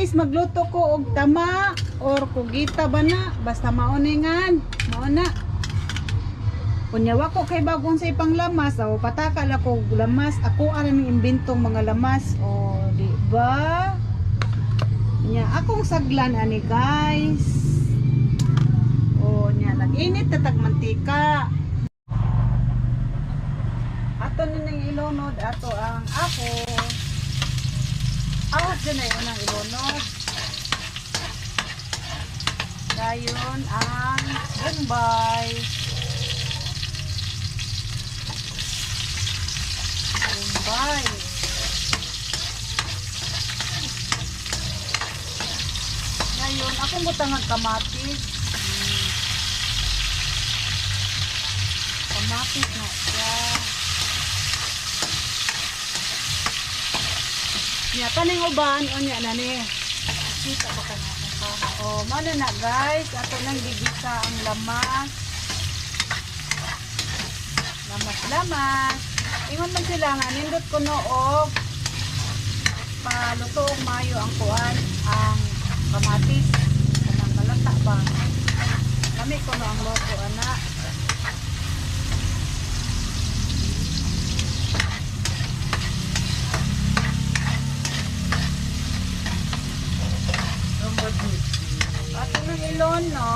guys, magluto ko og tama or kugita ba na, basta maoningan, mauna. Kunyawa ko kay bagong sa ipang lamas, o patakal ako lamas, ako ang imbentong mga lamas, o di ba? Nya akong saglan ani guys. O nya nag-init tatag mantika. Ato ning ilunod ato ang ako. Awas dyan ay unang ilunod. Dayon ang bombay. Bombay. Dayon akong butang ang kamatis. Kamatis na siya. Nya kaning uban unya na ni. Kita ba kana ka? Oh, mano na guys, ato nang gigisa ang lamas. Lamas. Ingon man sila nga nindot ko noog paluto og mayo ang kuan, ang kamatis. Kanang malata ba? Lami ko no ang luto ana. Ato nang ilunod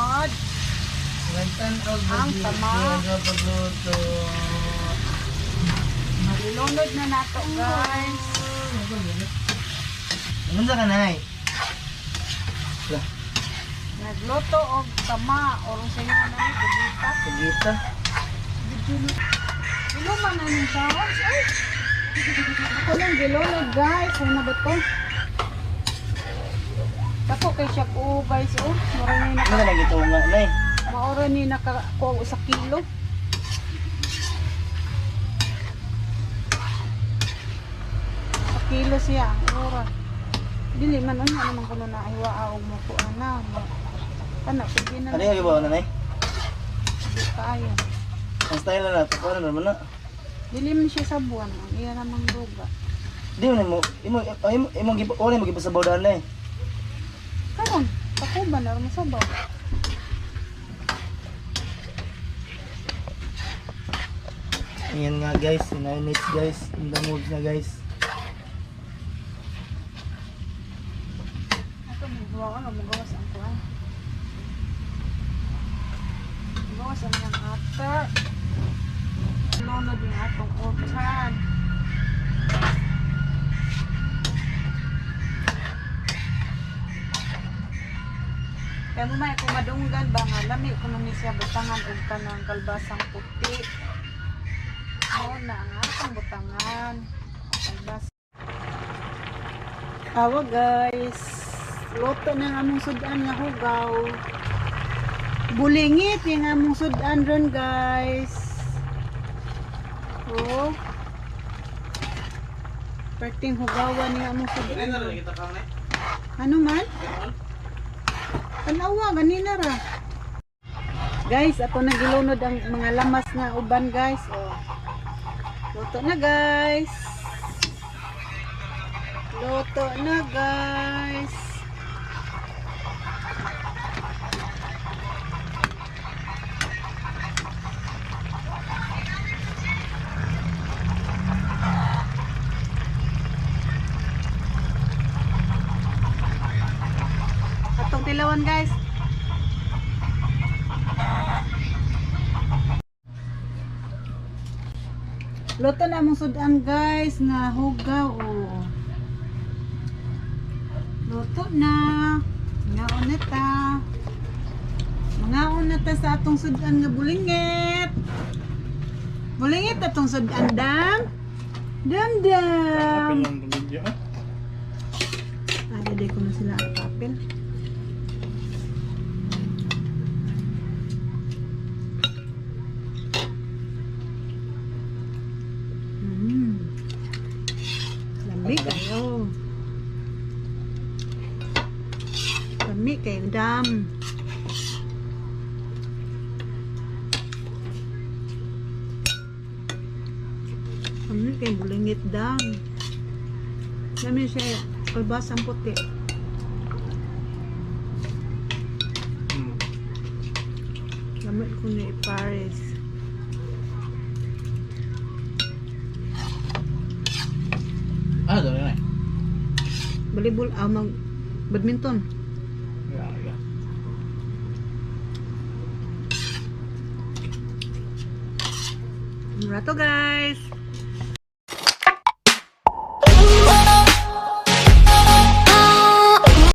ang tama. Ilunod na nato guys. Ano ka nanay? Nagluto og tama or sa inyo na ni kugita. Kugita. Iluman na ng sahos. Ay! Ako lang gilunod guys. Ano ba to? Ako kay siya ko guys. Oh. Marami na Ano ka nagito nga nay? maura ni nakakuha sa kilo. Sa kilo siya. Maura. Dili man ano naman kuno na iwa og mo ko ana. Kana pigi na. Ano yung ba nanay? Di kaayo. Ang style na nato, ano naman na? Dili man siya sa buwan. Ang iya namang duga. Di mo imo giba sa bawdan nay. Karon, takuban na mo sabaw. Ayan nga guys, 9 minutes guys, in the mood na guys. Ako magbuwa ko na magawas ang kuhan. Magawas ang yung atar. Lunod yung atong utsan. Kaya mo may kumadunggan ba nga lami ko na siya butangan og kanang kalbasang puti. Oo na ang atong butangan. Kalbas. Awa guys. Luto na ang among sudan nga hugaw. Bulingit yung among sudan ron guys. Oh. Perting hugawan yung among sudan. Ano man? Tanawa, ganina ra. Guys, ako nagilunod ang mga lamas nga uban guys. Oh. Luto na guys. Luto na guys. Atong tilawan guys. Luto na mong sudan guys nga hugaw oh. Luto na. Ngaon na ta. Ngaon na ta sa atong sudan nga bulingit. Bulingit atong sudan dam. Dam. Ada ko na sila ang papel. Lamig kayo. Lamig kayo dam. Lamig kayo bulingit dam. Dami siya kalbasang puti. Gamit ko ni Paris. Ano daw yun eh? Volleyball, mag badminton. Yeah, yeah. Mura to guys.